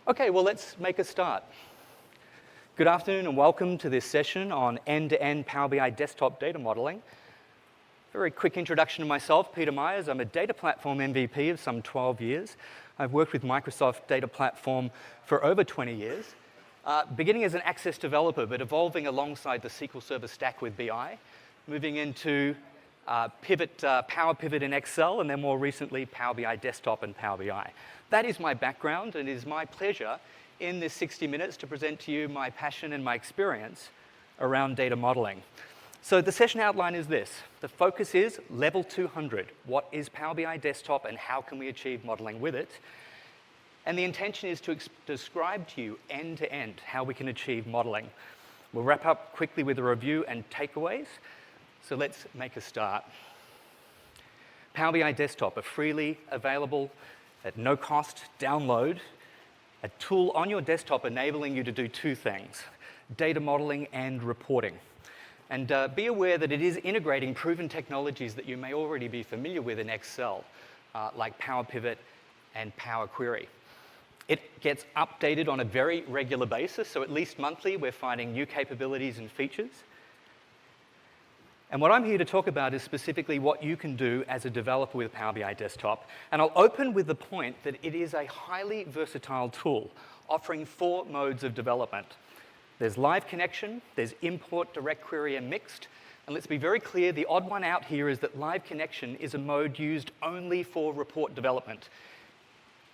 Okay, well, let's make a start. Good afternoon and welcome to this session on end-to-end Power BI desktop data modeling. Very quick introduction to myself, Peter Myers. I'm a data platform MVP of some 12 years. I've worked with Microsoft Data Platform for over 20 years, beginning as an Access developer, but evolving alongside the SQL Server stack with BI, moving into Power Pivot in Excel, and then more recently, Power BI Desktop and Power BI. That is my background, and it is my pleasure in this 60 minutes to present to you my passion and my experience around data modeling. So the session outline is this. The focus is level 200. What is Power BI Desktop and how can we achieve modeling with it? And the intention is to describe to you end-to-end how we can achieve modeling. We'll wrap up quickly with a review and takeaways. So let's make a start. Power BI Desktop, a freely available, at no cost download, a tool on your desktop enabling you to do two things, data modeling and reporting. And be aware that it is integrating proven technologies that you may already be familiar with in Excel, like Power Pivot and Power Query. It gets updated on a very regular basis, so at least monthly we're finding new capabilities and features. And what I'm here to talk about is specifically what you can do as a developer with Power BI Desktop. And I'll open with the point that it is a highly versatile tool, offering 4 modes of development. There's live connection, there's import, direct query, and mixed. And let's be very clear, the odd one out here is that live connection is a mode used only for report development.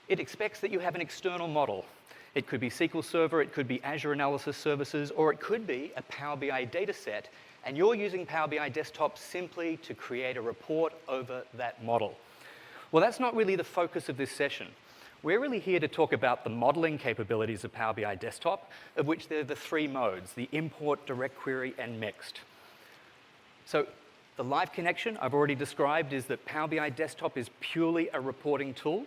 It expects that you have an external model. It could be SQL Server, it could be Azure Analysis Services, or it could be a Power BI data set. And you're using Power BI Desktop simply to create a report over that model. Well, that's not really the focus of this session. We're really here to talk about the modeling capabilities of Power BI Desktop, of which there are the 3 modes, the import, direct query, and mixed. So the live connection I've already described is that Power BI Desktop is purely a reporting tool.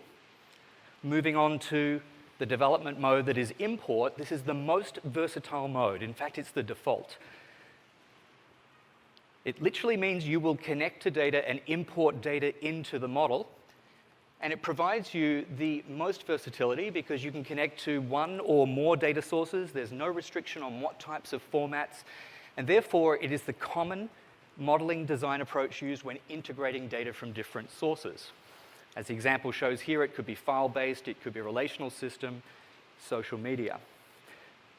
Moving on to the development mode that is import, this is the most versatile mode. In fact, it's the default. It literally means you will connect to data and import data into the model. And it provides you the most versatility because you can connect to 1 or more data sources. There's no restriction on what types of formats. And therefore, it is the common modeling design approach used when integrating data from different sources. As the example shows here, it could be file-based, it could be a relational system, social media.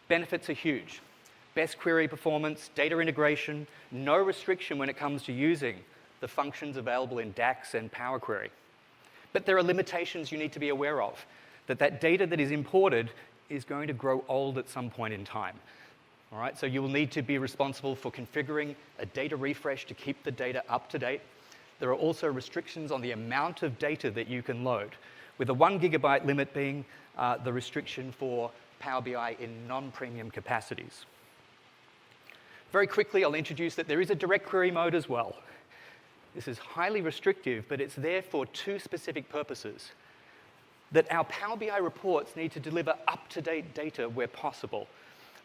Benefits are huge. Best query performance, data integration, no restriction when it comes to using the functions available in DAX and Power Query. But there are limitations you need to be aware of, that data that is imported is going to grow old at some point in time. All right, so you will need to be responsible for configuring a data refresh to keep the data up to date. There are also restrictions on the amount of data that you can load, with the 1 gigabyte limit being the restriction for Power BI in non-premium capacities. Very quickly, I'll introduce that there is a direct query mode as well. This is highly restrictive, but it's there for 2 specific purposes. That our Power BI reports need to deliver up-to-date data where possible,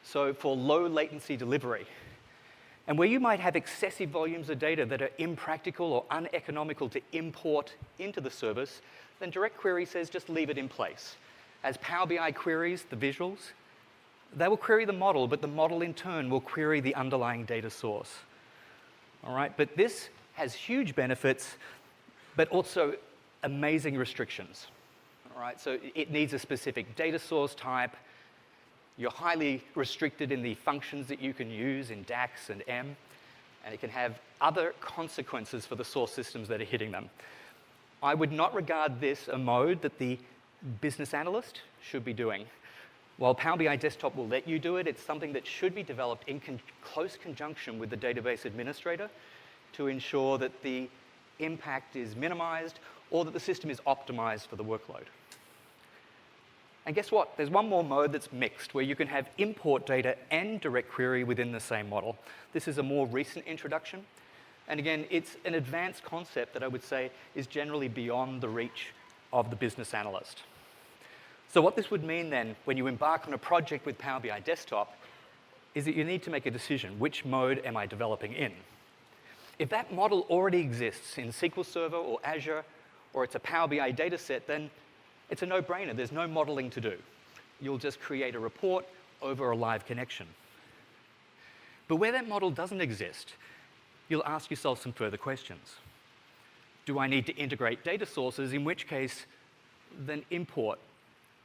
so for low latency delivery. And where you might have excessive volumes of data that are impractical or uneconomical to import into the service, then direct query says just leave it in place. As Power BI queries the visuals, they will query the model, but the model in turn will query the underlying data source. All right, but this has huge benefits, but also amazing restrictions. All right, so it needs a specific data source type. You're highly restricted in the functions that you can use in DAX and M, and it can have other consequences for the source systems that are hitting them. I would not regard this a mode that the business analyst should be doing. While Power BI Desktop will let you do it, it's something that should be developed in close conjunction with the database administrator to ensure that the impact is minimized or that the system is optimized for the workload. And guess what? There's one more mode that's mixed, where you can have import data and direct query within the same model. This is a more recent introduction. And again, it's an advanced concept that I would say is generally beyond the reach of the business analyst. So what this would mean then, when you embark on a project with Power BI Desktop, is that you need to make a decision. Which mode am I developing in? If that model already exists in SQL Server or Azure, or it's a Power BI data set, then it's a no-brainer. There's no modeling to do. you'll just create a report over a live connection. But where that model doesn't exist, you'll ask yourself some further questions. Do I need to integrate data sources, in which case, then import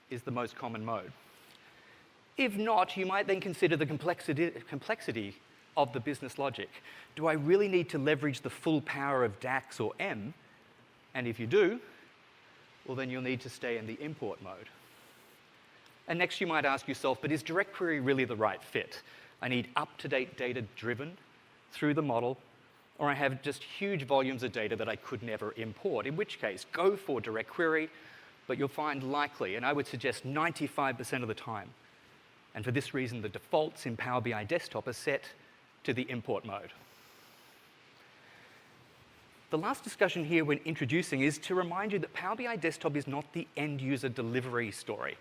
is the most common mode. If not, you might then consider the complexity of the business logic. Do I really need to leverage the full power of DAX or M? And if you do, well, then you'll need to stay in the import mode. And next you might ask yourself, but is direct query really the right fit? I need up-to-date data driven through the model, or I have just huge volumes of data that I could never import, in which case, go for direct query, but you'll find likely, and I would suggest 95% of the time, and for this reason, the defaults in Power BI Desktop are set to the import mode. The last discussion here when introducing is to remind you that Power BI Desktop is not the end-user delivery story.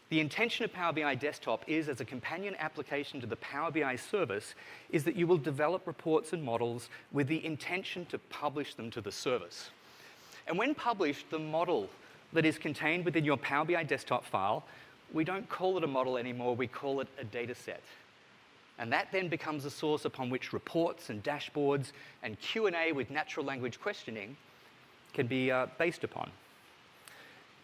The intention of Power BI Desktop is, as a companion application to the Power BI service, is that you will develop reports and models with the intention to publish them to the service. And when published, the model that is contained within your Power BI Desktop file, we don't call it a model anymore, we call it a data set. And that then becomes a source upon which reports and dashboards and Q&A with natural language questioning can be based upon.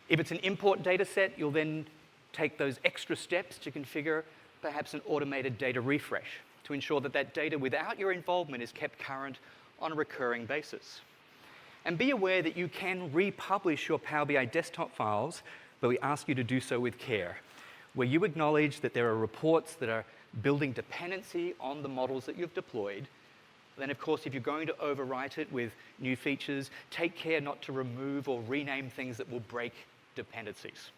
If it's an import data set, you'll then take those extra steps to configure perhaps an automated data refresh to ensure that that data without your involvement is kept current on a recurring basis. And be aware that you can republish your Power BI Desktop files, but we ask you to do so with care, where you acknowledge that there are reports that are building dependency on the models that you've deployed. Then, of course, if you're going to overwrite it with new features, take care not to remove or rename things that will break dependencies.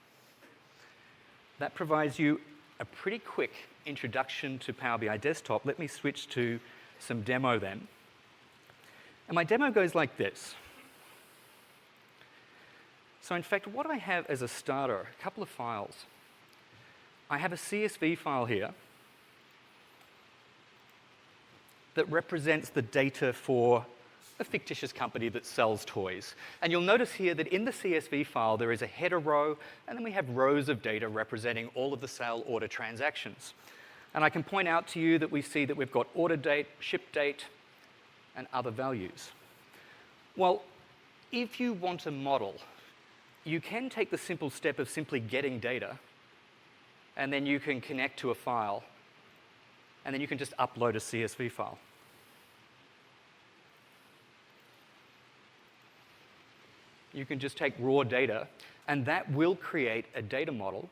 That provides you a pretty quick introduction to Power BI Desktop. Let me switch to some demo then. And my demo goes like this. So in fact, what I have as a starter, a couple of files. I have a CSV file here that represents the data for a fictitious company that sells toys. And you'll notice here that in the CSV file, there is a header row, and then we have rows of data representing all of the sale order transactions. And I can point out to you that we see that we've got order date, ship date, and other values. Well, if you want a model, you can take the simple step of simply getting data, and then you can connect to a file, and then you can just upload a CSV file. You can just take raw data, and that will create a data model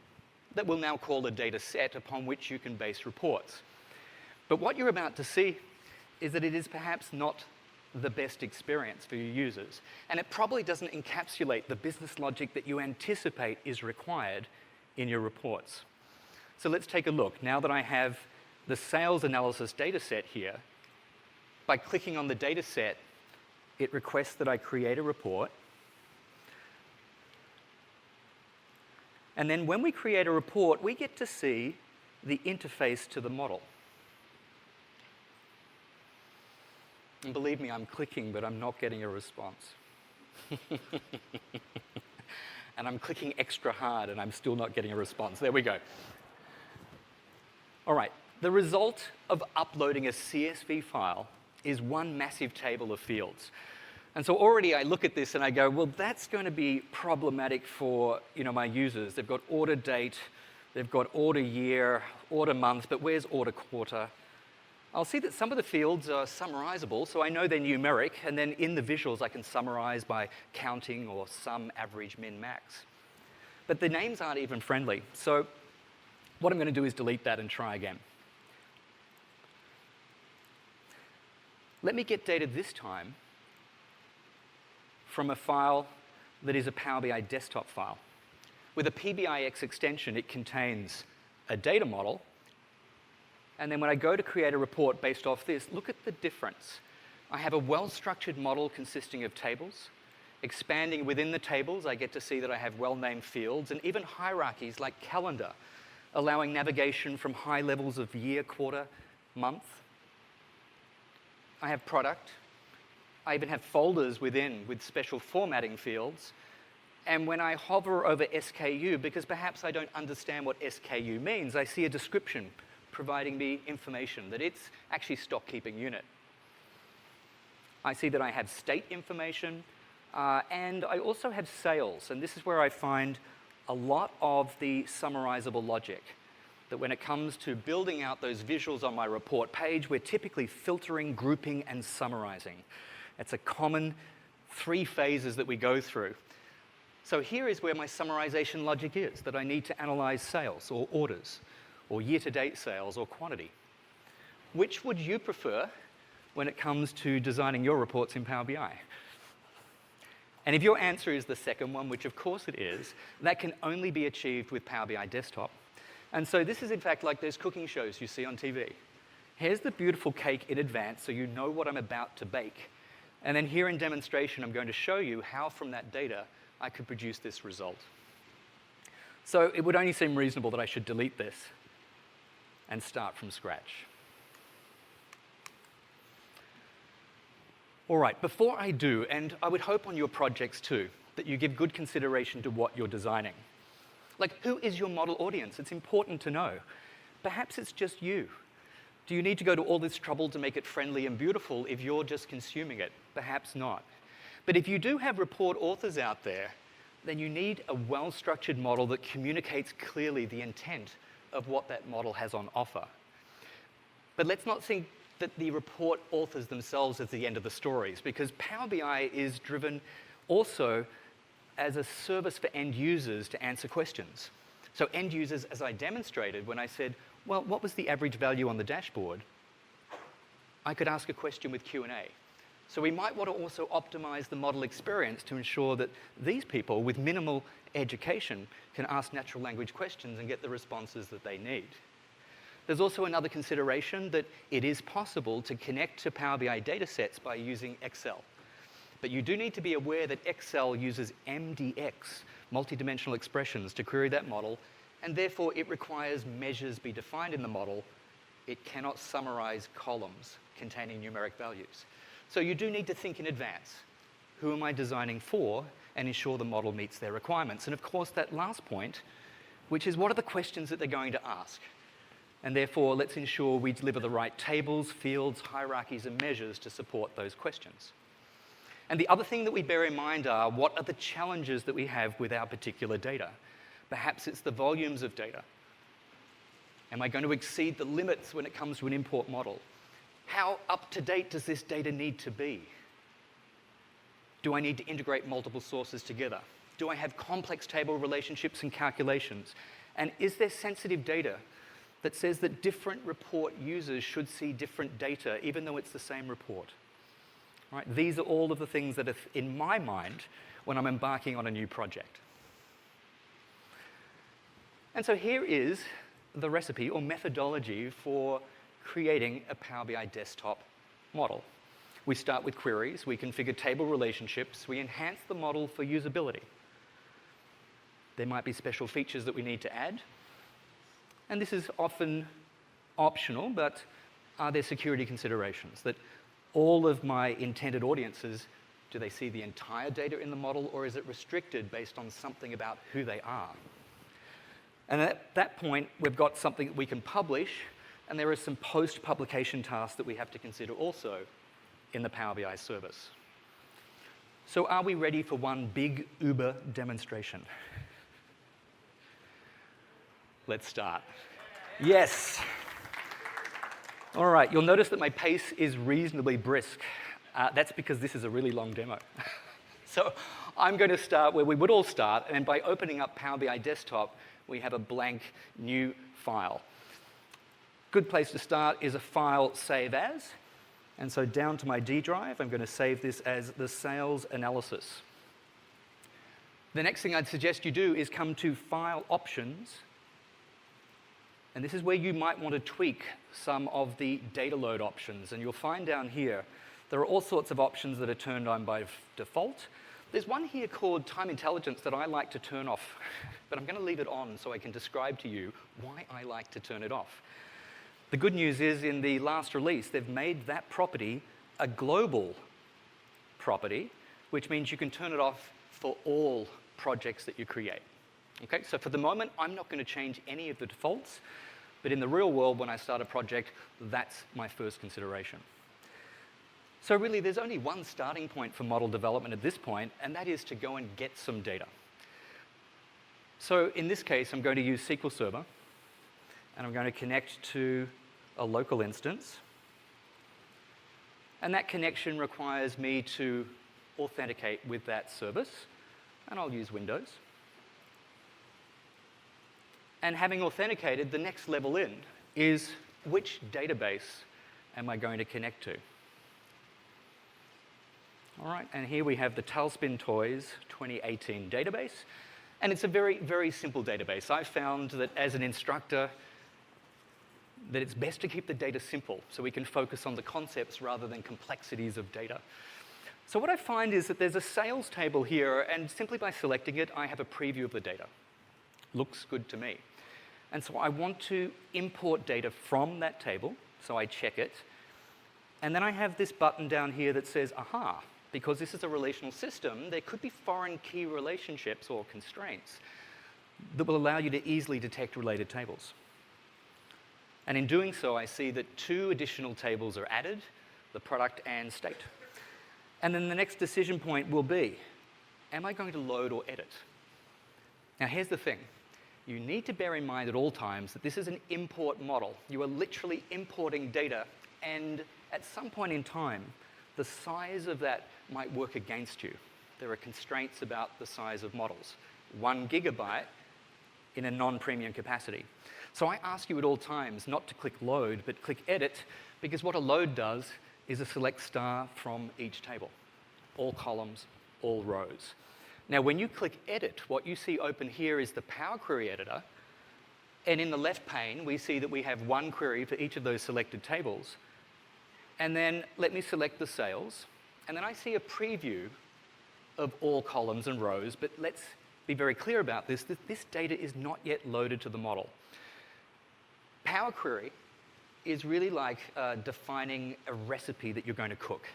that we'll now call a data set upon which you can base reports. But what you're about to see is that it is perhaps not the best experience for your users, and it probably doesn't encapsulate the business logic that you anticipate is required in your reports. So let's take a look. Now that I have the sales analysis data set here, by clicking on the data set, it requests that I create a report. And then when we create a report, we get to see the interface to the model. And believe me, I'm clicking, but I'm not getting a response. And I'm clicking extra hard, and I'm still not getting a response. There we go. All right, the result of uploading a CSV file is one massive table of fields. And so already I look at this and I go, well, that's going to be problematic for my users. They've got order date, they've got order year, order month, but where's order quarter? I'll see that some of the fields are summarizable, so I know they're numeric, and then in the visuals I can summarize by counting or sum, average, min, max. But the names aren't even friendly, so what I'm going to do is delete that and try again. Let me get data this time from a file that is a Power BI Desktop file. With a PBIX extension, it contains a data model, and then when I go to create a report based off this, look at the difference. I have a well-structured model consisting of tables. Expanding within the tables, I get to see that I have well-named fields and even hierarchies like calendar, allowing navigation from high levels of year, quarter, month. I have product. I even have folders within with special formatting fields. And when I hover over SKU, because perhaps I don't understand what SKU means, I see a description providing me information that it's actually stock keeping unit. I see that I have state information, and I also have sales. And this is where I find a lot of the summarizable logic. That when it comes to building out those visuals on my report page, we're typically filtering, grouping, and summarizing. It's a common 3 phases that we go through. So here is where my summarization logic is, that I need to analyze sales or orders, or year-to-date sales or quantity. Which would you prefer when it comes to designing your reports in Power BI? And if your answer is the second one, which of course it is, that can only be achieved with Power BI Desktop. And so this is, in fact, like those cooking shows you see on TV. Here's the beautiful cake in advance so you know what I'm about to bake. And then here in demonstration, I'm going to show you how from that data I could produce this result. So it would only seem reasonable that I should delete this and start from scratch. All right, before I do, and I would hope on your projects too, that you give good consideration to what you're designing. Like, who is your model audience? It's important to know. Perhaps it's just you. Do you need to go to all this trouble to make it friendly and beautiful if you're just consuming it? Perhaps not. But if you do have report authors out there, then you need a well-structured model that communicates clearly the intent of what that model has on offer. But let's not think that the report authors themselves is the end of the stories, because Power BI is driven also as a service for end users to answer questions. So end users, as I demonstrated when I said, well, what was the average value on the dashboard? I could ask a question with Q&A. So we might want to also optimize the model experience to ensure that these people with minimal education can ask natural language questions and get the responses that they need. There's also another consideration that it is possible to connect to Power BI datasets by using Excel. But you do need to be aware that Excel uses MDX, multidimensional expressions, to query that model, and therefore it requires measures be defined in the model. It cannot summarize columns containing numeric values. So you do need to think in advance. Who am I designing for, and ensure the model meets their requirements? And of course, that last point, which is what are the questions that they're going to ask? And therefore, let's ensure we deliver the right tables, fields, hierarchies, and measures to support those questions. And the other thing that we bear in mind are, what are the challenges that we have with our particular data? Perhaps it's the volumes of data. Am I going to exceed the limits when it comes to an import model? How up-to-date does this data need to be? Do I need to integrate multiple sources together? Do I have complex table relationships and calculations? And is there sensitive data that says that different report users should see different data, even though it's the same report? Right? These are all of the things that are in my mind when I'm embarking on a new project. And so here is the recipe or methodology for creating a Power BI desktop model. We start with queries, we configure table relationships, we enhance the model for usability. There might be special features that we need to add. And this is often optional, but are there security considerations? That all of my intended audiences, do they see the entire data in the model, or is it restricted based on something about who they are? And at that point, we've got something that we can publish, and there are some post-publication tasks that we have to consider also in the Power BI service. So are we ready for one big Uber demonstration? Let's start. Yes. All right, you'll notice that my pace is reasonably brisk. That's because this is a really long demo. So I'm going to start where we would all start, and by opening up Power BI Desktop, we have a blank new file. Good place to start is a file save as. And so down to my D drive, I'm going to save this as the sales analysis. The next thing I'd suggest you do is come to File Options. And this is where you might want to tweak some of the data load options. And you'll find down here, there are all sorts of options that are turned on by default. There's one here called Time Intelligence that I like to turn off, but I'm going to leave it on so I can describe to you why I like to turn it off. The good news is in the last release, they've made that property a global property, which means you can turn it off for all projects that you create. Okay, so for the moment, I'm not going to change any of the defaults, but in the real world, when I start a project, that's my first consideration. So really, there's only one starting point for model development at this point, and that is to go and get some data. So in this case, I'm going to use SQL Server, and I'm going to connect to a local instance. And that connection requires me to authenticate with that service, and I'll use Windows. And having authenticated, the next level in is which database am I going to connect to? All right, and here we have the Tailspin Toys 2018 database. And it's a very, very simple database. I've found that as an instructor, that it's best to keep the data simple so we can focus on the concepts rather than complexities of data. So what I find is that there's a sales table here, and simply by selecting it, I have a preview of the data. Looks good to me. And so I want to import data from that table, so I check it. And then I have this button down here that says, aha, because this is a relational system, there could be foreign key relationships or constraints that will allow you to easily detect related tables. And in doing so, I see that 2 additional tables are added, the product and state. And then the next decision point will be, am I going to load or edit? Now here's the thing. You need to bear in mind at all times that this is an import model. You are literally importing data, and at some point in time, the size of that might work against you. There are constraints about the size of models. 1 gigabyte in a non-premium capacity. So I ask you at all times not to click load, but click edit, because what a load does is a select star from each table. All columns, all rows. Now, when you click edit, what you see open here is the Power Query editor. And in the left pane, we see that we have 1 query for each of those selected tables. And then let me select the sales. And then I see a preview of all columns and rows. But let's be very clear about this, that this data is not yet loaded to the model. Power Query is really like defining a recipe that you're going to cook.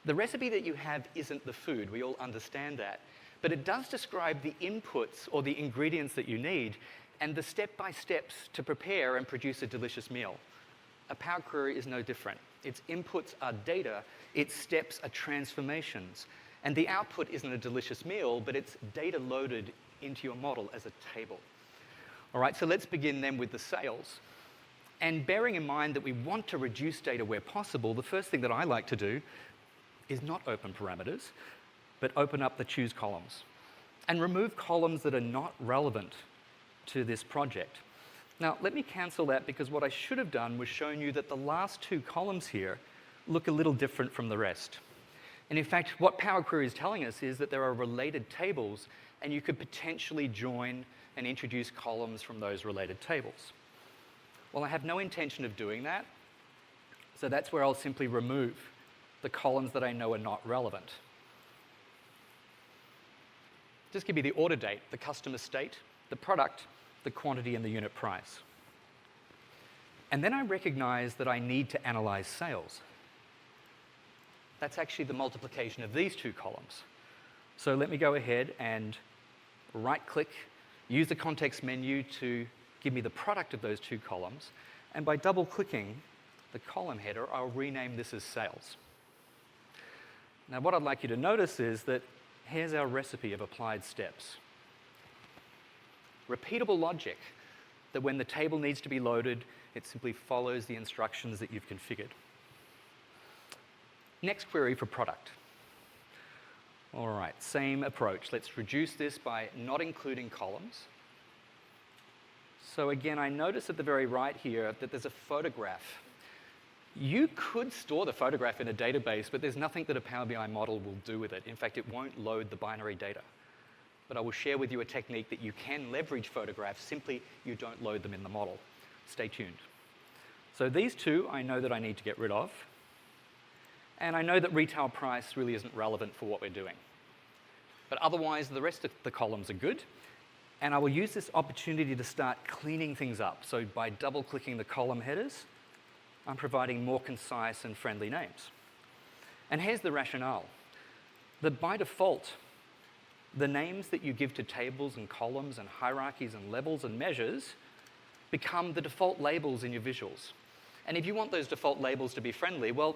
The recipe that you have isn't the food. We all understand that. But it does describe the inputs or the ingredients that you need and the step-by-steps to prepare and produce a delicious meal. A Power Query is no different. Its inputs are data, its steps are transformations, and the output isn't a delicious meal, but it's data loaded into your model as a table. All right, so let's begin then with the sales. And bearing in mind that we want to reduce data where possible, the first thing that I like to do is not open parameters, but open up the choose columns and remove columns that are not relevant to this project. Now, let me cancel that because what I should have done was shown you that the last 2 columns here look a little different from the rest. And in fact, what Power Query is telling us is that there are related tables, and you could potentially join and introduce columns from those related tables. Well, I have no intention of doing that, so that's where I'll simply remove the columns that I know are not relevant. Just give me the order date, the customer state, the product, the quantity, and the unit price. And then I recognize that I need to analyze sales. That's actually the multiplication of these 2 columns. So let me go ahead and right-click, use the context menu to give me the product of those 2 columns, and by double-clicking the column header, I'll rename this as sales. Now, what I'd like you to notice is that here's our recipe of applied steps. Repeatable logic, that when the table needs to be loaded, it simply follows the instructions that you've configured. Next query for product. All right, same approach. Let's reduce this by not including columns. So again, I notice at the very right here that there's a photograph. You could store the photograph in a database, but there's nothing that a Power BI model will do with it. In fact, it won't load the binary data. But I will share with you a technique that you can leverage photographs, simply you don't load them in the model. Stay tuned. So these 2 I know that I need to get rid of. And I know that retail price really isn't relevant for what we're doing. But otherwise, the rest of the columns are good. And I will use this opportunity to start cleaning things up. So by double-clicking the column headers, I'm providing more concise and friendly names. And here's the rationale. That by default, the names that you give to tables and columns and hierarchies and levels and measures become the default labels in your visuals. And if you want those default labels to be friendly, well,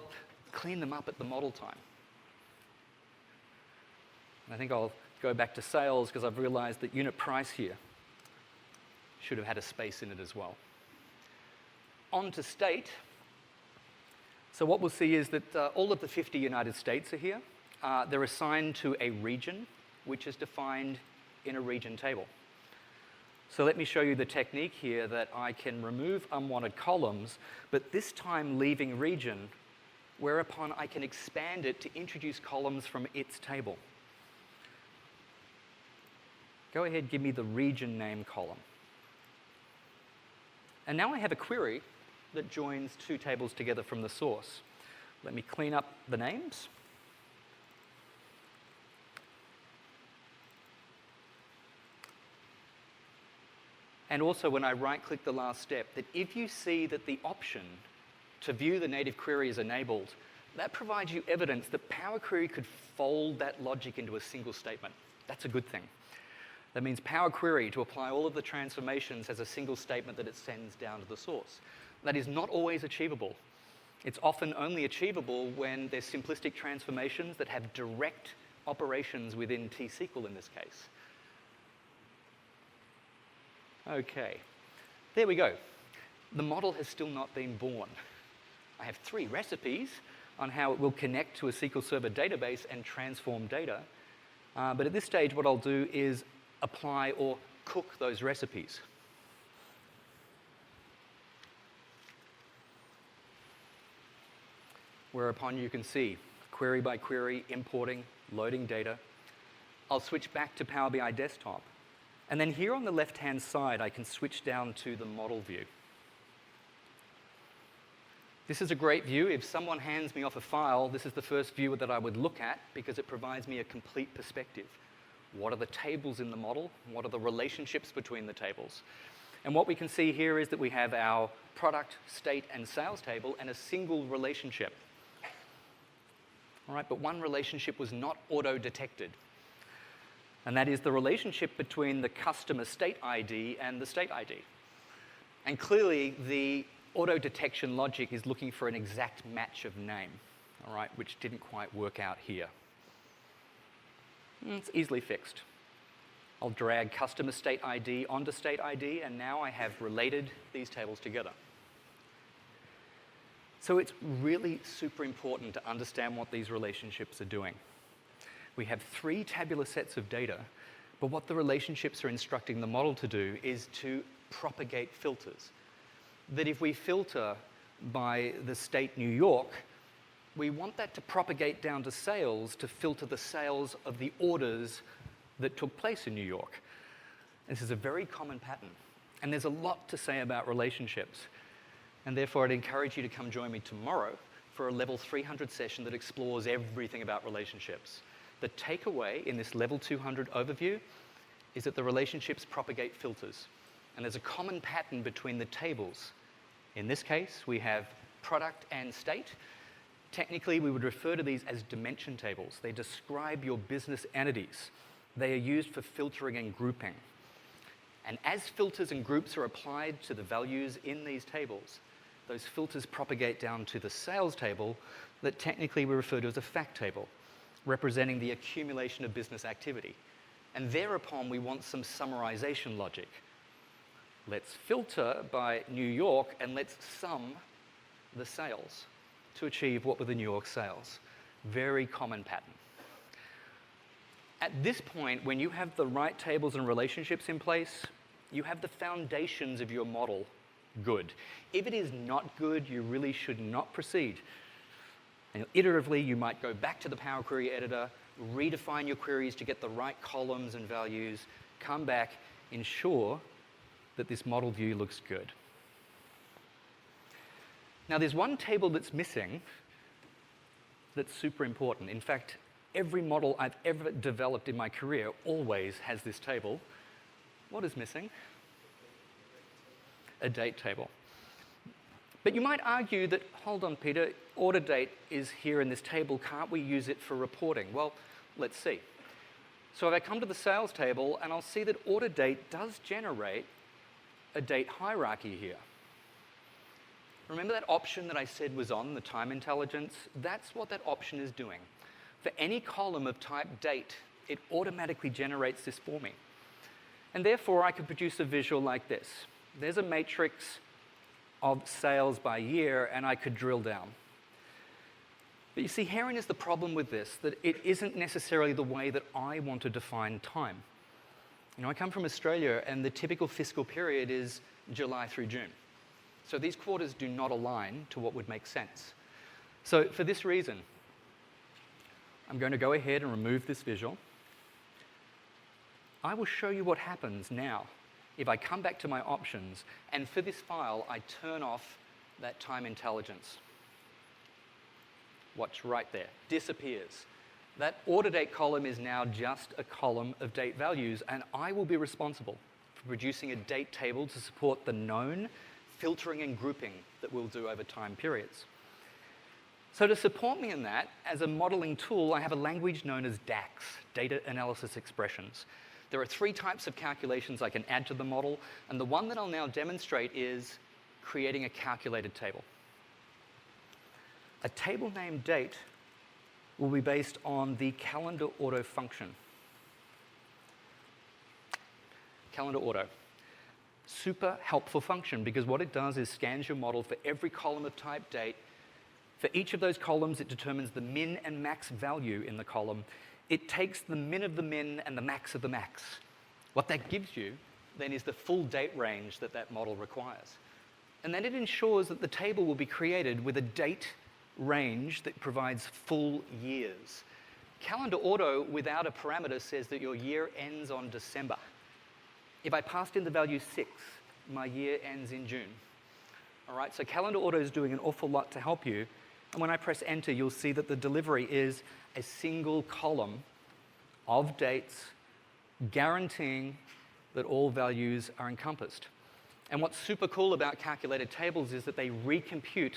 clean them up at the model time. And I think I'll go back to sales because I've realized that unit price here should have had a space in it as well. On to state. So what we'll see is that all of the 50 United States are here. They're assigned to a region, which is defined in a region table. So let me show you the technique here that I can remove unwanted columns, but this time leaving region, whereupon I can expand it to introduce columns from its table. Go ahead, give me the region name column. And now I have a query that joins two tables together from the source. Let me clean up the names. And also when I right-click the last step, that if you see that the option to view the native query is enabled, that provides you evidence that Power Query could fold that logic into a single statement. That's a good thing. That means Power Query, to apply all of the transformations, has a single statement that it sends down to the source. That is not always achievable. It's often only achievable when there's simplistic transformations that have direct operations within T-SQL in this case. Okay, there we go. The model has still not been born. I have 3 recipes on how it will connect to a SQL Server database and transform data. But at this stage, what I'll do is apply or cook those recipes. Whereupon you can see query by query, importing, loading data. I'll switch back to Power BI Desktop. And then here on the left-hand side, I can switch down to the model view. This is a great view. If someone hands me off a file, this is the first view that I would look at because it provides me a complete perspective. What are the tables in the model? What are the relationships between the tables? And what we can see here is that we have our product, state, and sales table and a single relationship. All right, but one relationship was not auto-detected. And that is the relationship between the customer state ID and the state ID. And clearly, the auto-detection logic is looking for an exact match of name, all right, which didn't quite work out here. It's easily fixed. I'll drag customer state ID onto state ID, and now I have related these tables together. So it's really super important to understand what these relationships are doing. We have 3 tabular sets of data, but what the relationships are instructing the model to do is to propagate filters. That if we filter by the state New York, we want that to propagate down to sales to filter the sales of the orders that took place in New York. This is a very common pattern, and there's a lot to say about relationships. And therefore, I'd encourage you to come join me tomorrow for a level 300 session that explores everything about relationships. The takeaway in this level 200 overview is that the relationships propagate filters. And there's a common pattern between the tables. In this case, we have product and state. Technically, we would refer to these as dimension tables. They describe your business entities. They are used for filtering and grouping. And as filters and groups are applied to the values in these tables, those filters propagate down to the sales table that technically we refer to as a fact table, representing the accumulation of business activity. And thereupon, we want some summarization logic. Let's filter by New York and let's sum the sales to achieve what were the New York sales. Very common pattern. At this point, when you have the right tables and relationships in place, you have the foundations of your model good. If it is not good, you really should not proceed. And iteratively, you might go back to the Power Query editor, redefine your queries to get the right columns and values, come back, ensure that this model view looks good. Now, there's one table that's missing that's super important. In fact, every model I've ever developed in my career always has this table. What is missing? A date table. But you might argue that, hold on, Peter, order date is here in this table. Can't we use it for reporting? Well, let's see. So if I come to the sales table, and I'll see that order date does generate a date hierarchy here. Remember that option that I said was on, the time intelligence? That's what that option is doing. For any column of type date, it automatically generates this for me. And therefore, I could produce a visual like this. There's a matrix of sales by year, and I could drill down. But you see, herein is the problem with this, that it isn't necessarily the way that I want to define time. You know, I come from Australia, and the typical fiscal period is July through June. So these quarters do not align to what would make sense. So for this reason, I'm going to go ahead and remove this visual. I will show you what happens now if I come back to my options, and for this file, I turn off that time intelligence. Watch right there, disappears. That order date column is now just a column of date values, and I will be responsible for producing a date table to support the known filtering and grouping that we'll do over time periods. So to support me in that, as a modeling tool, I have a language known as DAX, Data Analysis Expressions. There are 3 types of calculations I can add to the model, and the one that I'll now demonstrate is creating a calculated table. A table named date will be based on the calendar auto function. Calendar auto. Super helpful function, because what it does is scans your model for every column of type date. For each of those columns, it determines the min and max value in the column. It takes the min of the min and the max of the max. What that gives you then is the full date range that that model requires. And then it ensures that the table will be created with a date range that provides full years. Calendar auto without a parameter says that your year ends on December. If I passed in the value 6, my year ends in June. All right, so calendar auto is doing an awful lot to help you. And when I press enter, you'll see that the delivery is a single column of dates guaranteeing that all values are encompassed. And what's super cool about calculated tables is that they recompute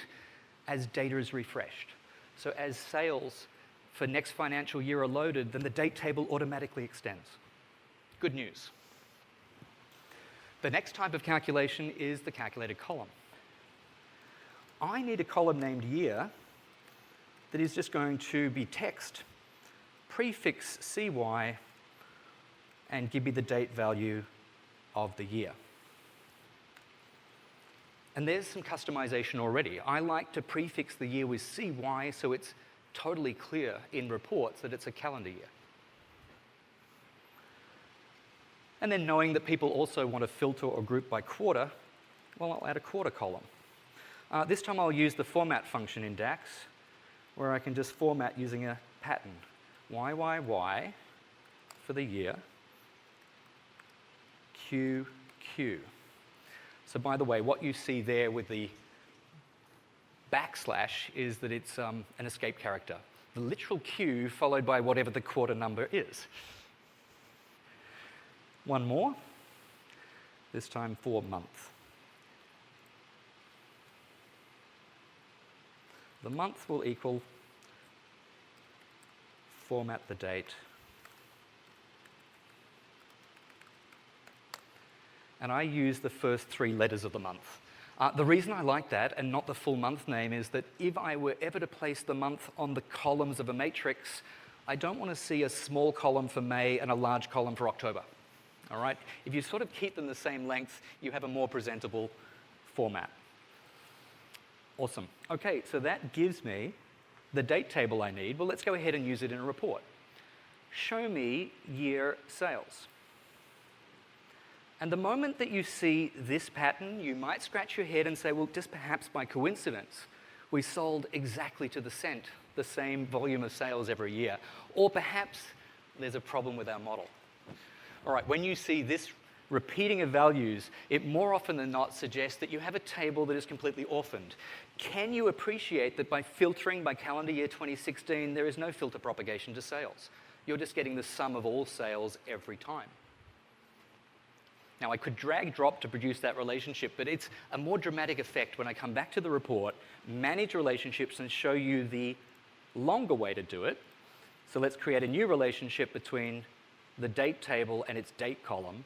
as data is refreshed. So as sales for next financial year are loaded, then the date table automatically extends. Good news. The next type of calculation is the calculated column. I need a column named year that is just going to be text, prefix CY, and give me the date value of the year. And there's some customization already. I like to prefix the year with CY so it's totally clear in reports that it's a calendar year. And then knowing that people also want to filter or group by quarter, well, I'll add a quarter column. This time I'll use the format function in DAX, where I can just format using a pattern. YYY for the year, QQ. So by the way, what you see there with the backslash is that it's an escape character. The literal Q followed by whatever the quarter number is. One more, this time for month. The month will equal format the date. And I use the first 3 letters of the month. The reason I like that and not the full month name is that if I were ever to place the month on the columns of a matrix, I don't want to see a small column for May and a large column for October. All right? If you sort of keep them the same length, you have a more presentable format. Awesome. Okay, so that gives me the date table I need. Well, let's go ahead and use it in a report. Show me year sales. And the moment that you see this pattern, you might scratch your head and say, well, just perhaps by coincidence, we sold exactly to the cent the same volume of sales every year. Or perhaps there's a problem with our model. All right, when you see this repeating of values, it more often than not suggests that you have a table that is completely orphaned. Can you appreciate that by filtering by calendar year 2016, there is no filter propagation to sales? You're just getting the sum of all sales every time. Now, I could drag drop to produce that relationship, but it's a more dramatic effect when I come back to the report, manage relationships, and show you the longer way to do it. So let's create a new relationship between the date table and its date column,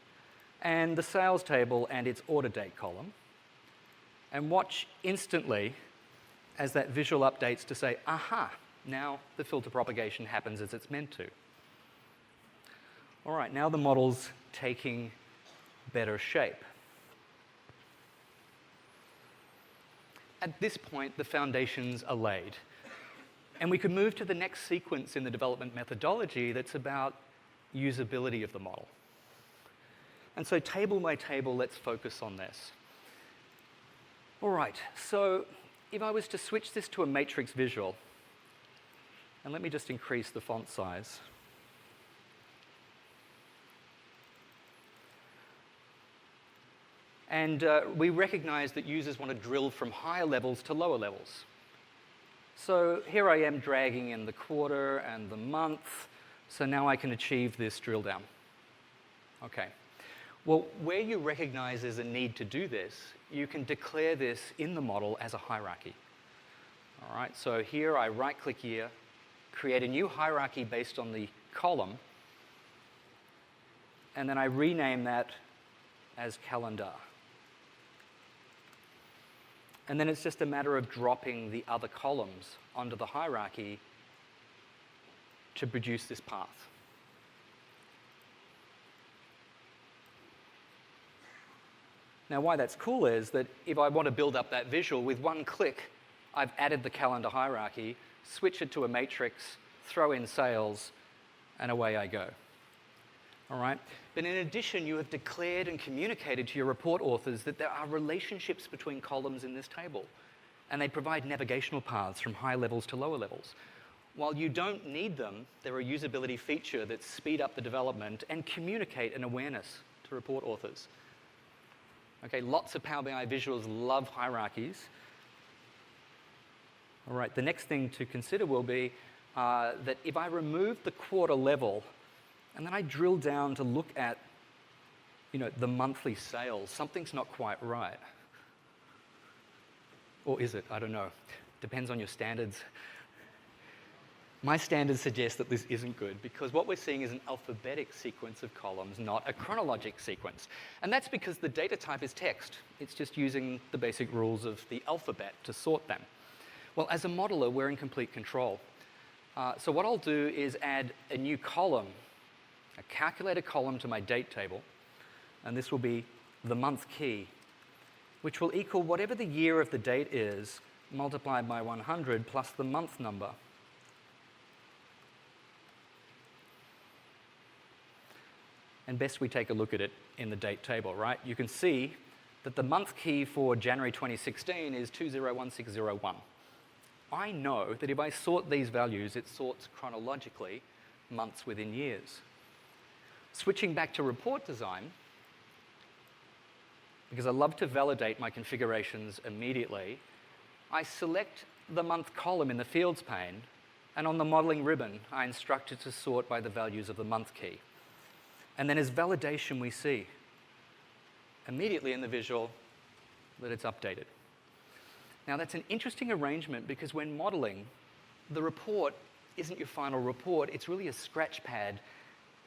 and the sales table and its order date column, and watch instantly as that visual updates to say, aha, now the filter propagation happens as it's meant to. All right, now the model's taking better shape. At this point, the foundations are laid. And we can move to the next sequence in the development methodology that's about usability of the model. And so table by table, let's focus on this. All right, so if I was to switch this to a matrix visual, and let me just increase the font size. And we recognize that users want to drill from higher levels to lower levels. So here I am dragging in the quarter and the month, so now I can achieve this drill down. Okay. Well, where you recognize there's a need to do this, you can declare this in the model as a hierarchy. All right, so here I right-click here, create a new hierarchy based on the column, and then I rename that as calendar. And then it's just a matter of dropping the other columns onto the hierarchy to produce this path. Now, why that's cool is that if I want to build up that visual, with one click, I've added the calendar hierarchy, switch it to a matrix, throw in sales, and away I go. All right? But in addition, you have declared and communicated to your report authors that there are relationships between columns in this table, and they provide navigational paths from high levels to lower levels. While you don't need them, they're a usability feature that speed up the development and communicate an awareness to report authors. Okay, lots of Power BI visuals love hierarchies. All right, the next thing to consider will be that if I remove the quarter level and then I drill down to look at, the monthly sales, something's not quite right. Or is it? I don't know. Depends on your standards. My standards suggest that this isn't good because what we're seeing is an alphabetic sequence of columns, not a chronologic sequence. And that's because the data type is text. It's just using the basic rules of the alphabet to sort them. Well, as a modeler, we're in complete control. So what I'll do is add a new column, a calculator column to my date table, and this will be the month key, which will equal whatever the year of the date is multiplied by 100 plus the month number. And best we take a look at it in the date table, right? You can see that the month key for January 2016 is 201601. I know that if I sort these values, it sorts chronologically months within years. Switching back to report design, because I love to validate my configurations immediately, I select the month column in the fields pane, and on the modeling ribbon, I instruct it to sort by the values of the month key. And then as validation, we see immediately in the visual that it's updated. Now, that's an interesting arrangement because when modeling, the report isn't your final report. It's really a scratch pad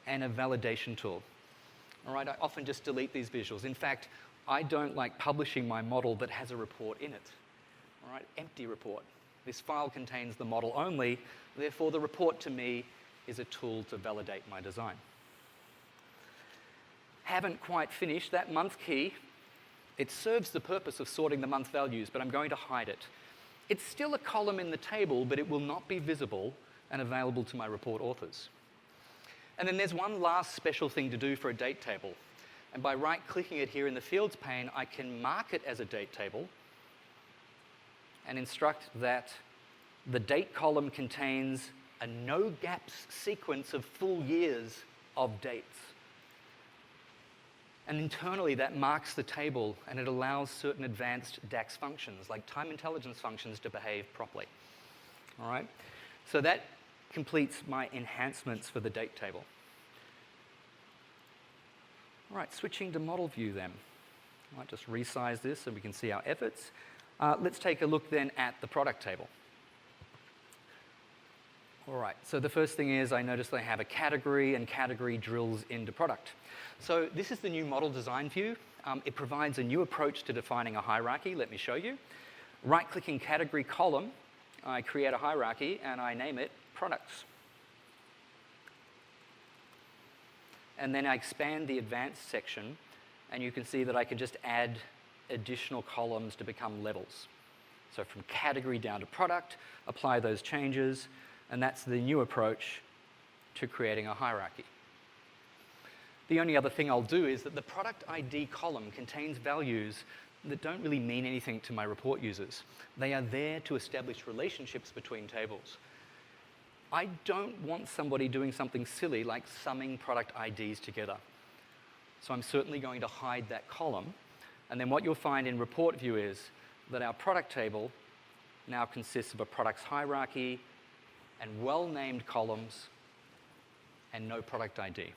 and a validation tool. All right, I often just delete these visuals. In fact, I don't like publishing my model that has a report in it. All right, empty report. This file contains the model only. Therefore, the report to me is a tool to validate my design. Haven't quite finished that month key. It serves the purpose of sorting the month values, but I'm going to hide it. It's still a column in the table, but it will not be visible and available to my report authors. And then there's one last special thing to do for a date table. And by right-clicking it here in the fields pane, I can mark it as a date table and instruct that the date column contains a no-gaps sequence of full years of dates. And internally, that marks the table, and it allows certain advanced DAX functions, like time intelligence functions, to behave properly. All right? So that completes my enhancements for the date table. All right, switching to model view then. I might just resize this so we can see our efforts. Let's take a look then at the product table. All right, so the first thing is I notice they have a category, and category drills into product. So this is the new model design view. It provides a new approach to defining a hierarchy. Let me show you. Right-clicking category column, I create a hierarchy, and I name it products. And then I expand the advanced section, and you can see that I can just add additional columns to become levels. So from category down to product, apply those changes, and that's the new approach to creating a hierarchy. The only other thing I'll do is that the product ID column contains values that don't really mean anything to my report users. They are there to establish relationships between tables. I don't want somebody doing something silly like summing product IDs together. So I'm certainly going to hide that column. And then what you'll find in report view is that our product table now consists of a products hierarchy and well-named columns and no product ID.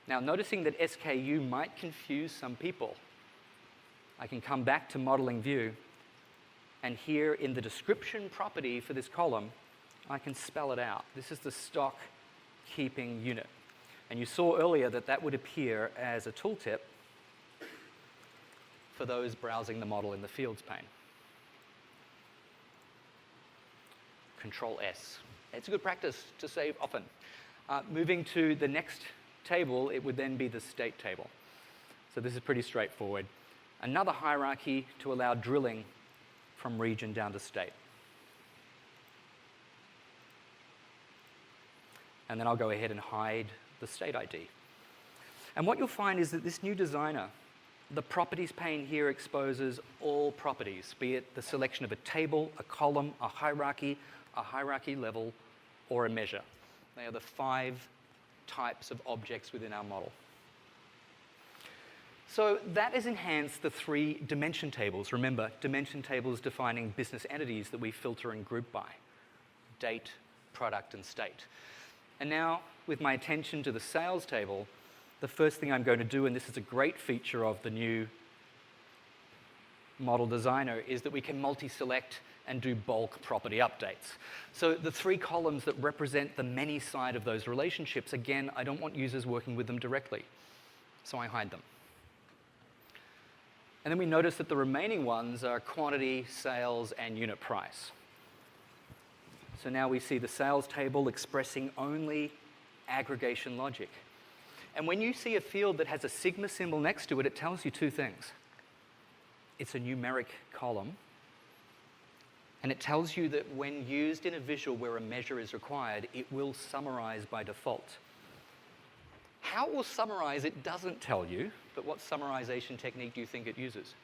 Now, noticing that SKU might confuse some people, I can come back to modeling view, and here in the description property for this column, I can spell it out. This is the stock keeping unit. And you saw earlier that that would appear as a tooltip for those browsing the model in the fields pane. Control S. It's a good practice to save often. Moving to the next table, it would then be the state table. So this is pretty straightforward. Another hierarchy to allow drilling from region down to state. And then I'll go ahead and hide the state ID. And what you'll find is that this new designer, the properties pane here exposes all properties, be it the selection of a table, a column, a hierarchy level, or a measure. They are the 5 types of objects within our model. So that has enhanced the 3 dimension tables. Remember, dimension tables defining business entities that we filter and group by: date, product, and state. And now, with my attention to the sales table, the first thing I'm going to do, and this is a great feature of the new model designer, is that we can multi-select and do bulk property updates. So the 3 columns that represent the many side of those relationships, again, I don't want users working with them directly, so I hide them. And then we notice that the remaining ones are quantity, sales, and unit price. So now we see the sales table expressing only aggregation logic. And when you see a field that has a sigma symbol next to it, it tells you 2 things. It's a numeric column, and it tells you that when used in a visual where a measure is required, it will summarize by default. How it will summarize, it doesn't tell you, but what summarization technique do you think it uses?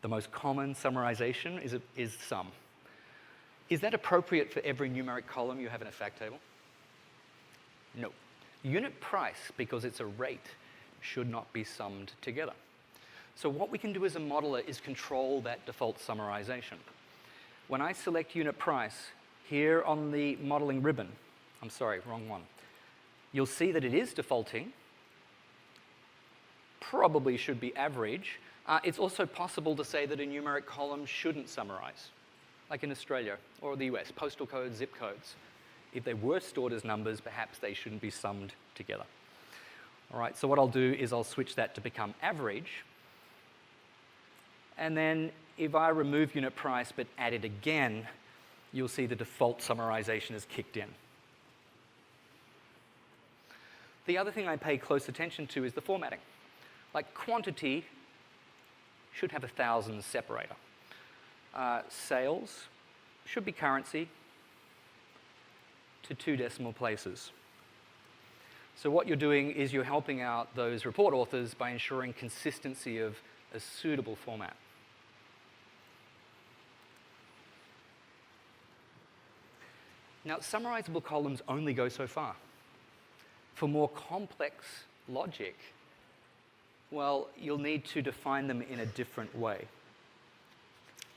The most common summarization is sum. Is that appropriate for every numeric column you have in a fact table? No. Unit price, because it's a rate, should not be summed together. So what we can do as a modeler is control that default summarization. When I select unit price, here on the modeling ribbon, I'm sorry, wrong one, you'll see that it is defaulting. Probably should be average. It's also possible to say that a numeric column shouldn't summarize, like in Australia or the US, postal codes, zip codes. If they were stored as numbers, perhaps they shouldn't be summed together. All right, so what I'll do is I'll switch that to become average. And then if I remove unit price but add it again, you'll see the default summarization is kicked in. The other thing I pay close attention to is the formatting. Like quantity should have a thousands separator. Sales should be currency to 2 decimal places. So what you're doing is you're helping out those report authors by ensuring consistency of a suitable format. Now, summarizable columns only go so far. For more complex logic, well, you'll need to define them in a different way.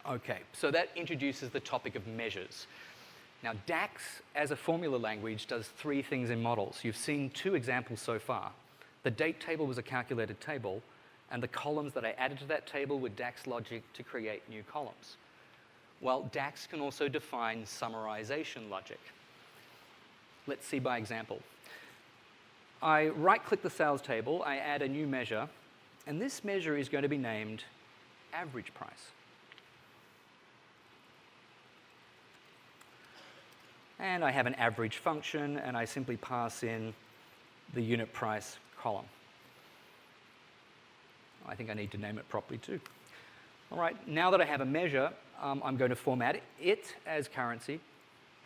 Okay, so that introduces the topic of measures. Now, DAX, as a formula language, does 3 things in models. You've seen 2 examples so far. The date table was a calculated table, and the columns that I added to that table were DAX logic to create new columns. Well, DAX can also define summarization logic. Let's see by example. I right-click the sales table, I add a new measure, and this measure is going to be named average price. And I have an average function, and I simply pass in the unit price column. I think I need to name it properly too. All right, now that I have a measure, I'm going to format it as currency,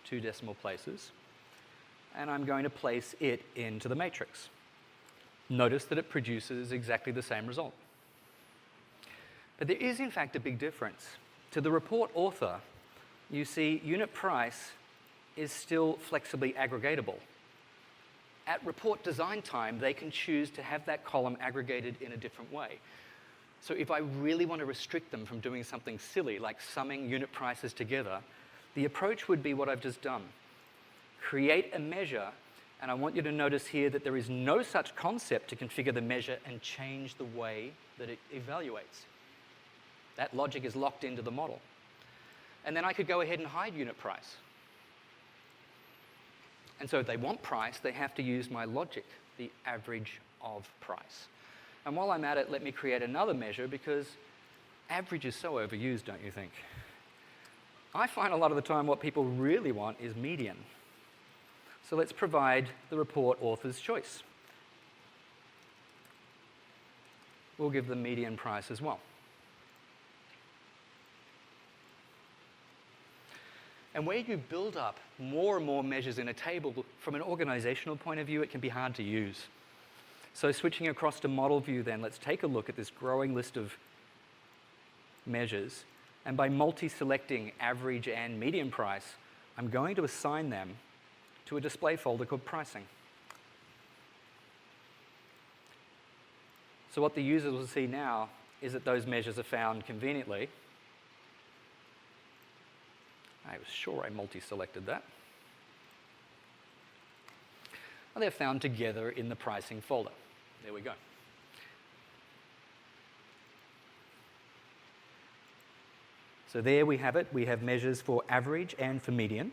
2 decimal places, and I'm going to place it into the matrix. Notice that it produces exactly the same result. But there is, in fact, a big difference. To the report author, you see unit price is still flexibly aggregatable. At report design time, they can choose to have that column aggregated in a different way. So if I really want to restrict them from doing something silly, like summing unit prices together, the approach would be what I've just done. Create a measure, and I want you to notice here that there is no such concept to configure the measure and change the way that it evaluates. That logic is locked into the model. And then I could go ahead and hide unit price. And so if they want price, they have to use my logic, the average of price. And while I'm at it, let me create another measure, because average is so overused, don't you think? I find a lot of the time what people really want is median. So let's provide the report author's choice. We'll give them median price as well. And where you build up more and more measures in a table, from an organizational point of view, it can be hard to use. So switching across to model view then, let's take a look at this growing list of measures. And by multi-selecting average and median price, I'm going to assign them to a display folder called pricing. So what the user will see now is that those measures are found conveniently. I was sure I multi-selected that. Well, they're found together in the pricing folder. There we go. So there we have it. We have measures for average and for median.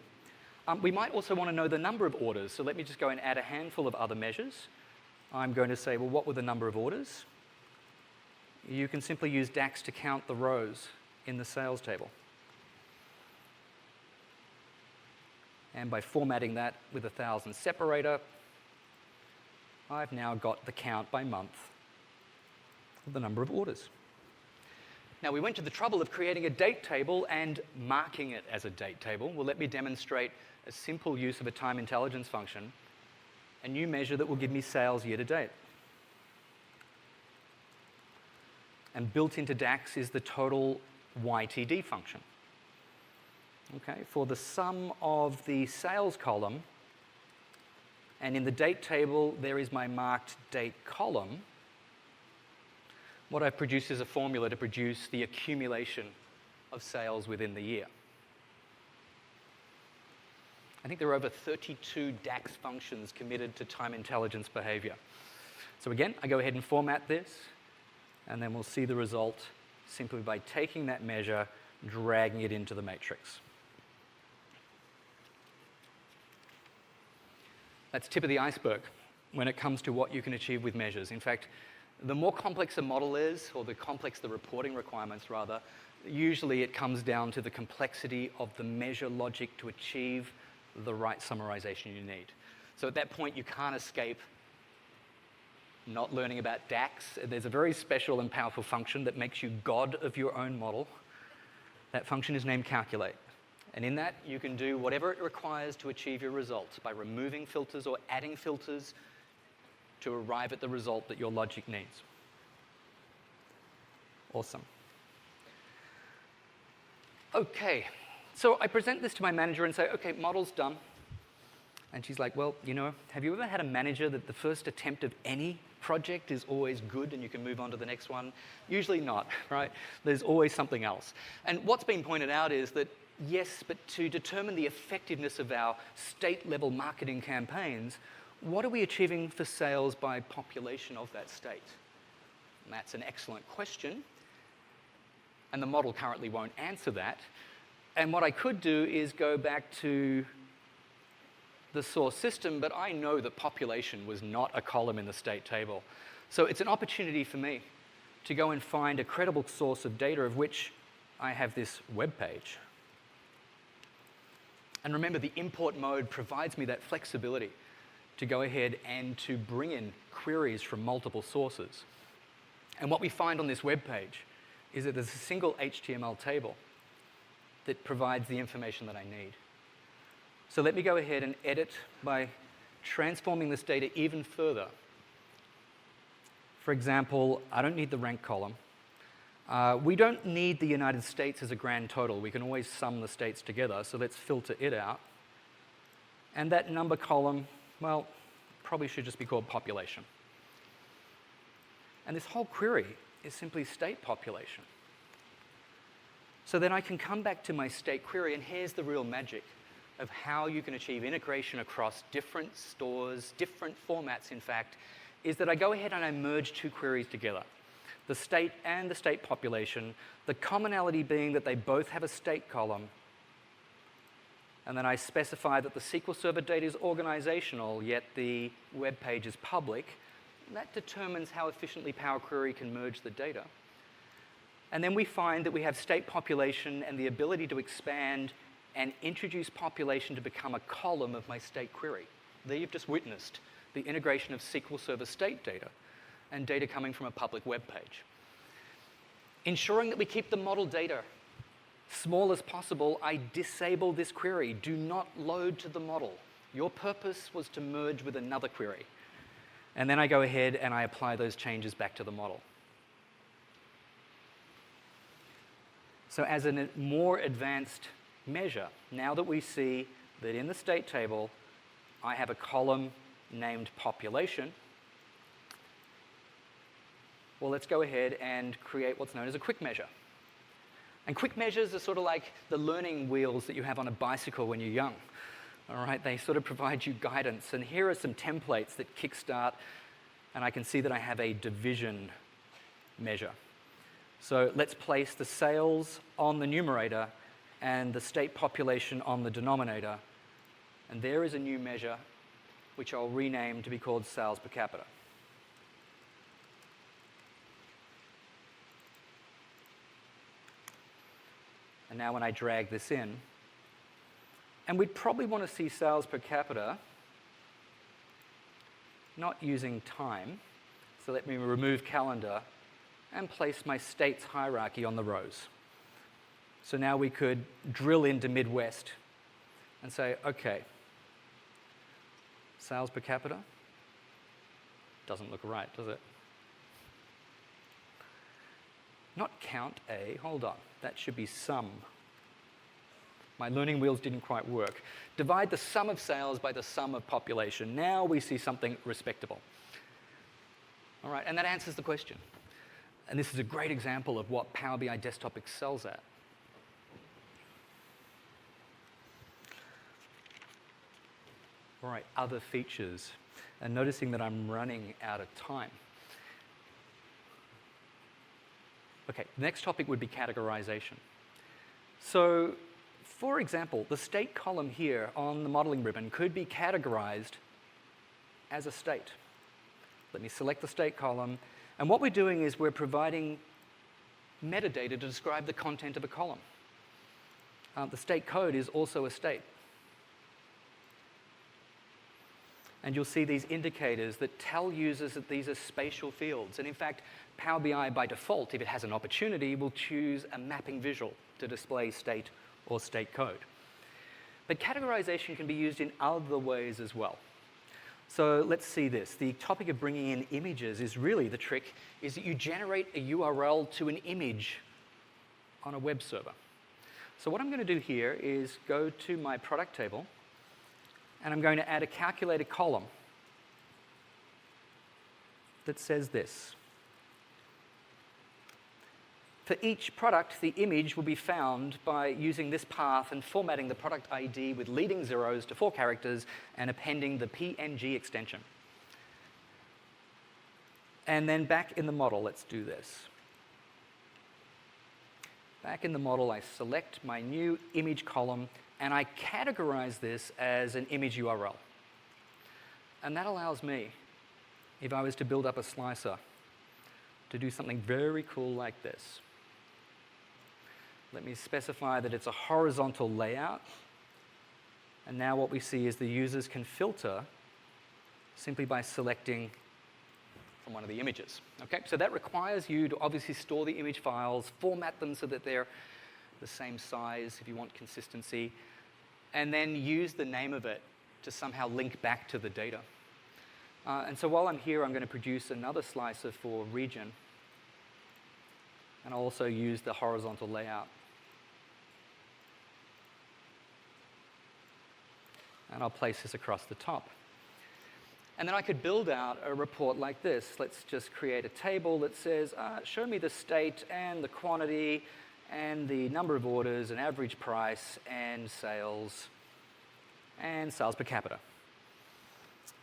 We might also want to know the number of orders. So let me just go and add a handful of other measures. I'm going to say, well, what were the number of orders? You can simply use DAX to count the rows in the sales table. And by formatting that with a 1000 separator, I've now got the count by month of the number of orders. Now, we went to the trouble of creating a date table and marking it as a date table. Well, let me demonstrate a simple use of a time intelligence function, a new measure that will give me sales year to date. And built into DAX is the total YTD function. Okay, for the sum of the sales column, and in the date table, there is my marked date column. What I've produced is a formula to produce the accumulation of sales within the year. I think there are over 32 DAX functions committed to time intelligence behavior. So again, I go ahead and format this, and then we'll see the result simply by taking that measure, dragging it into the matrix. That's tip of the iceberg when it comes to what you can achieve with measures. In fact, the more complex a model is, or the complex the reporting requirements rather, usually it comes down to the complexity of the measure logic to achieve the right summarization you need. So at that point, you can't escape not learning about DAX. There's a very special and powerful function that makes you god of your own model. That function is named calculate. And in that, you can do whatever it requires to achieve your results by removing filters or adding filters to arrive at the result that your logic needs. Awesome. Okay, so I present this to my manager and say, okay, model's done. And she's like, well, you know, have you ever had a manager that the first attempt of any project is always good and you can move on to the next one? Usually not, right? There's always something else. And what's been pointed out is that yes, but to determine the effectiveness of our state-level marketing campaigns, what are we achieving for sales by population of that state? And that's an excellent question. And the model currently won't answer that. And what I could do is go back to the source system, but I know that population was not a column in the state table. So it's an opportunity for me to go and find a credible source of data of which I have this web page. And remember, the import mode provides me that flexibility to go ahead and to bring in queries from multiple sources. And what we find on this web page is that there's a single HTML table that provides the information that I need. So let me go ahead and edit by transforming this data even further. For example, I don't need the rank column. We don't need the United States as a grand total. We can always sum the states together, so let's filter it out. And that number column, well, probably should just be called population. And this whole query is simply state population. So then I can come back to my state query, and here's the real magic of how you can achieve integration across different stores, different formats, in fact, is that I go ahead and I merge two queries together, the state and the state population, the commonality being that they both have a state column, and then I specify that the SQL Server data is organizational, yet the web page is public. That determines how efficiently Power Query can merge the data. And then we find that we have state population and the ability to expand and introduce population to become a column of my state query. There you've just witnessed the integration of SQL Server state data and data coming from a public web page. Ensuring that we keep the model data small as possible, I disable this query. Do not load to the model. Your purpose was to merge with another query. And then I go ahead and I apply those changes back to the model. So as a more advanced measure, now that we see that in the state table, I have a column named population, well, let's go ahead and create what's known as a quick measure. And quick measures are sort of like the learning wheels that you have on a bicycle when you're young. All right, they sort of provide you guidance. And here are some templates that kickstart, and I can see that I have a division measure. So let's place the sales on the numerator and the state population on the denominator. And there is a new measure, which I'll rename to be called sales per capita. And now when I drag this in, and we'd probably want to see sales per capita not using time. So let me remove calendar and place my states hierarchy on the rows. So now we could drill into Midwest and say, okay, sales per capita doesn't look right, does it? Not count A, hold on, that should be sum. My learning wheels didn't quite work. Divide the sum of sales by the sum of population. Now we see something respectable. All right, and that answers the question. And this is a great example of what Power BI Desktop excels at. All right, other features. And noticing that I'm running out of time. Okay, the next topic would be categorization. So, for example, the state column here on the modeling ribbon could be categorized as a state. Let me select the state column. And what we're doing is we're providing metadata to describe the content of a column. The state code is also a state. And you'll see these indicators that tell users that these are spatial fields. And in fact, Power BI by default, if it has an opportunity, will choose a mapping visual to display state or state code. But categorization can be used in other ways as well. So let's see this. The topic of bringing in images is really the trick, is that you generate a URL to an image on a web server. So what I'm going to do here is go to my product table, and I'm going to add a calculated column that says this. For each product, the image will be found by using this path and formatting the product ID with leading zeros to 4 characters and appending the PNG extension. And then back in the model, let's do this. Back in the model, I select my new image column, and I categorize this as an image URL. And that allows me, if I was to build up a slicer, to do something very cool like this. Let me specify that it's a horizontal layout. And now what we see is the users can filter simply by selecting from one of the images. Okay, so that requires you to obviously store the image files, format them so that they're the same size if you want consistency, and then use the name of it to somehow link back to the data. And so while I'm here, I'm going to produce another slicer for region, and I'll also use the horizontal layout. And I'll place this across the top. And then I could build out a report like this. Let's just create a table that says, show me the state and the quantity and the number of orders and average price and sales per capita.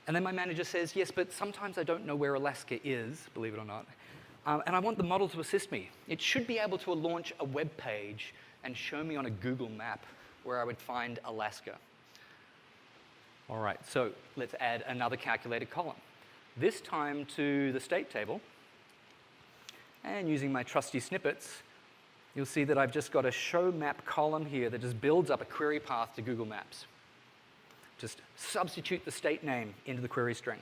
And then my manager says, yes, but sometimes I don't know where Alaska is, believe it or not. And I want the model to assist me. It should be able to launch a web page and show me on a Google map where I would find Alaska. All right, so let's add another calculated column, this time to the state table. And using my trusty snippets, you'll see that I've just got a show map column here that just builds up a query path to Google Maps. Just substitute the state name into the query string.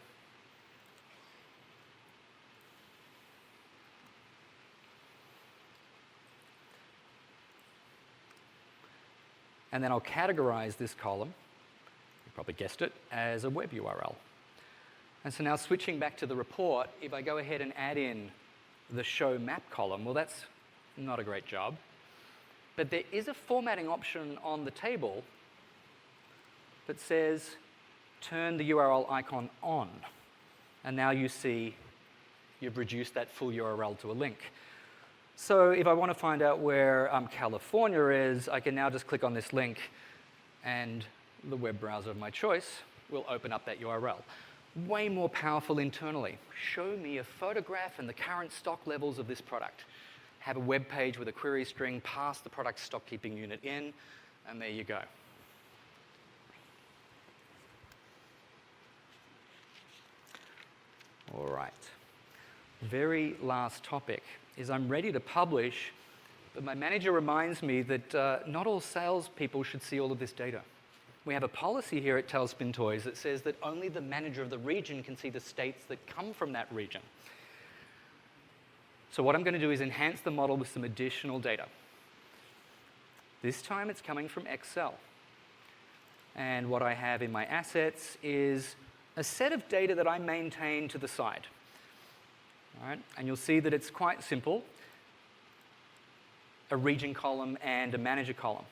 And then I'll categorize this column, you probably guessed it, as a web URL. And so now switching back to the report, if I go ahead and add in the show map column, well, that's not a great job. But there is a formatting option on the table that says turn the URL icon on. And now you see you've reduced that full URL to a link. So if I want to find out where California is, I can now just click on this link, and the web browser of my choice will open up that URL. Way more powerful internally. Show me a photograph and the current stock levels of this product. Have a web page with a query string, pass the product stock keeping unit in, and there you go. All right. Very last topic is I'm ready to publish, but my manager reminds me that not all salespeople should see all of this data. We have a policy here at Tailspin Toys that says that only the manager of the region can see the states that come from that region. So what I'm going to do is enhance the model with some additional data. This time it's coming from Excel. And what I have in my assets is a set of data that I maintain to the side. All right? And you'll see that it's quite simple. A region column and a manager column.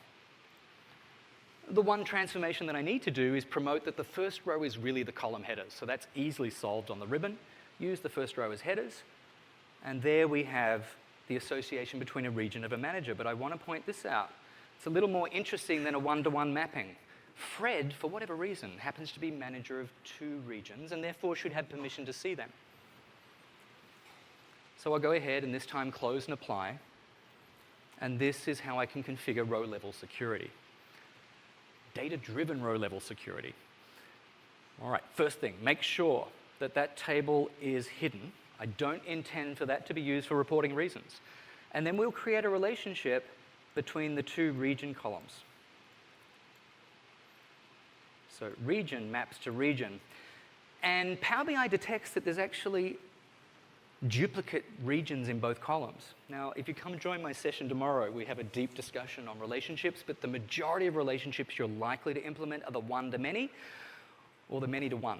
The one transformation that I need to do is promote that the first row is really the column headers. So that's easily solved on the ribbon. Use the first row as headers. And there we have the association between a region of a manager. But I want to point this out. It's a little more interesting than a one-to-one mapping. Fred, for whatever reason, happens to be manager of 2 regions and therefore should have permission to see them. So I'll go ahead and this time close and apply. And this is how I can configure row-level security. Data-driven row-level security. All right, first thing, make sure that that table is hidden. I don't intend for that to be used for reporting reasons. And then we'll create a relationship between the 2 region columns. So region maps to region. And Power BI detects that there's actually duplicate regions in both columns. Now, if you come join my session tomorrow, we have a deep discussion on relationships, but the majority of relationships you're likely to implement are the one-to-many or the many-to-one.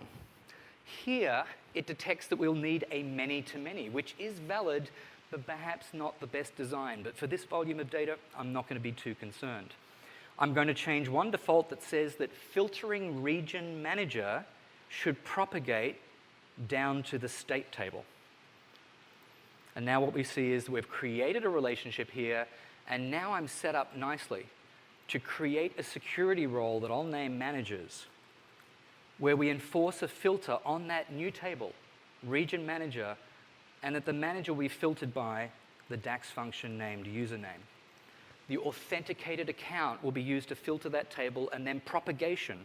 Here, it detects that we'll need a many-to-many, which is valid, but perhaps not the best design. But for this volume of data, I'm not going to be too concerned. I'm going to change one default that says that filtering region manager should propagate down to the state table. And now what we see is we've created a relationship here, and now I'm set up nicely to create a security role that I'll name managers, where we enforce a filter on that new table, region manager, and that the manager will be filtered by the DAX function named username. The authenticated account will be used to filter that table, and then propagation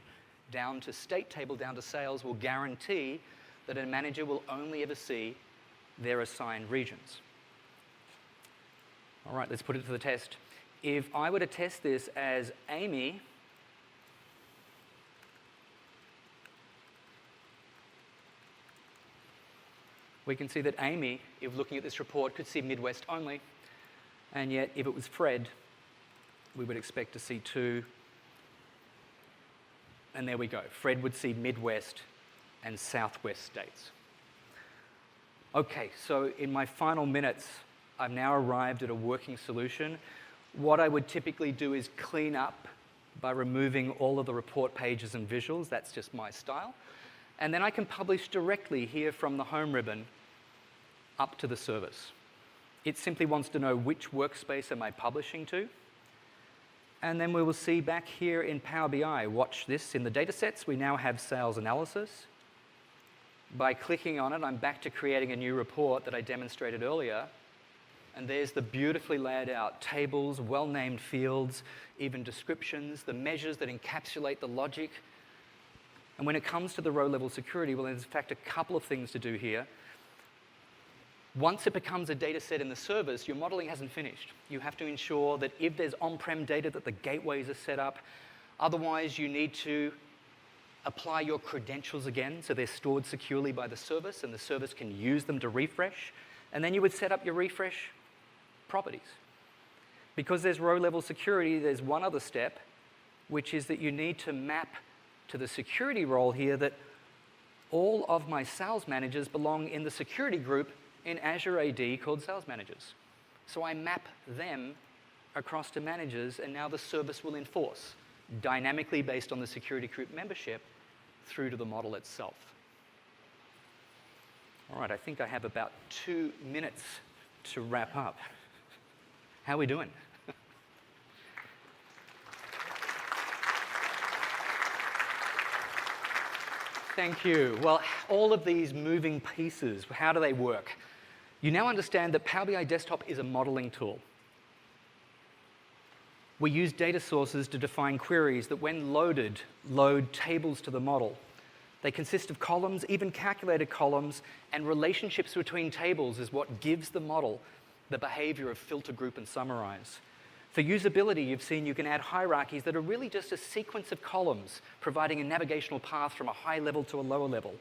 down to state table, down to sales, will guarantee that a manager will only ever see their assigned regions. All right, let's put it to the test. If I were to test this as Amy, we can see that Amy, if looking at this report, could see Midwest only. And yet, if it was Fred, we would expect to see 2. And there we go. Fred would see Midwest and Southwest states. Okay, so in my final minutes, I've now arrived at a working solution. What I would typically do is clean up by removing all of the report pages and visuals. That's just my style. And then I can publish directly here from the home ribbon up to the service. It simply wants to know which workspace am I publishing to. And then we will see back here in Power BI, watch this, in the datasets, we now have sales analysis. By clicking on it, I'm back to creating a new report that I demonstrated earlier. And there's the beautifully laid out tables, well-named fields, even descriptions, the measures that encapsulate the logic. And when it comes to the row-level security, well, there's in fact a couple of things to do here. Once it becomes a data set in the service, your modeling hasn't finished. You have to ensure that if there's on-prem data, that the gateways are set up. Otherwise, you need to apply your credentials again, so they're stored securely by the service, and the service can use them to refresh. And then you would set up your refresh properties. Because there's row-level security, there's one other step, which is that you need to map to the security role here that all of my sales managers belong in the security group in Azure AD called Sales Managers. So I map them across to managers, and now the service will enforce dynamically based on the security group membership through to the model itself. All right, I think I have about 2 minutes to wrap up. How are we doing? Thank you. Well, all of these moving pieces, how do they work? You now understand that Power BI Desktop is a modeling tool. We use data sources to define queries that, when loaded, load tables to the model. They consist of columns, even calculated columns, and relationships between tables is what gives the model the behavior of filter, group, and summarize. For usability, you've seen you can add hierarchies that are really just a sequence of columns, providing a navigational path from a high level to a lower level.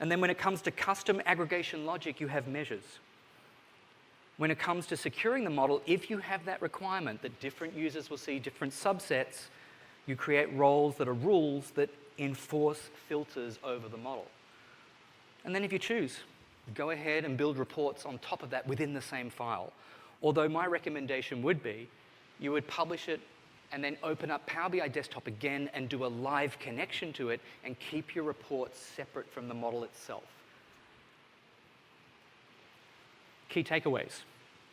And then when it comes to custom aggregation logic, you have measures. When it comes to securing the model, if you have that requirement that different users will see different subsets, you create roles that are rules that enforce filters over the model. And then if you choose, go ahead and build reports on top of that within the same file. Although my recommendation would be you would publish it and then open up Power BI Desktop again and do a live connection to it and keep your reports separate from the model itself. Key takeaways.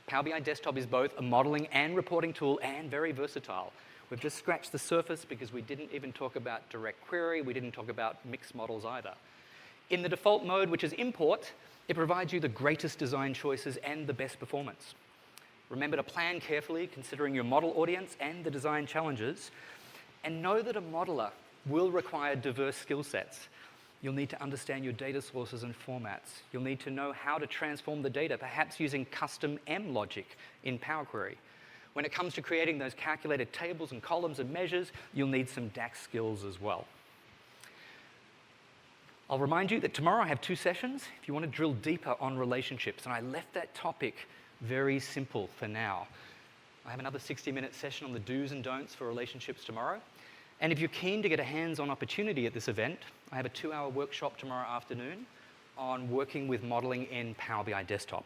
Power BI Desktop is both a modeling and reporting tool and very versatile. We've just scratched the surface because we didn't even talk about direct query. We didn't talk about mixed models either. In the default mode, which is import, it provides you the greatest design choices and the best performance. Remember to plan carefully, considering your model audience and the design challenges, and know that a modeler will require diverse skill sets. You'll need to understand your data sources and formats. You'll need to know how to transform the data, perhaps using custom M logic in Power Query. When it comes to creating those calculated tables and columns and measures, you'll need some DAX skills as well. I'll remind you that tomorrow I have 2 sessions if you want to drill deeper on relationships, and I left that topic very simple for now. I have another 60-minute session on the do's and don'ts for relationships tomorrow. And if you're keen to get a hands-on opportunity at this event, I have a 2-hour workshop tomorrow afternoon on working with modeling in Power BI Desktop.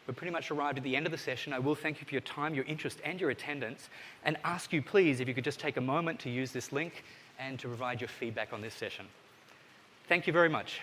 We're pretty much arrived at the end of the session. I will thank you for your time, your interest, and your attendance, and ask you, please, if you could just take a moment to use this link and to provide your feedback on this session. Thank you very much.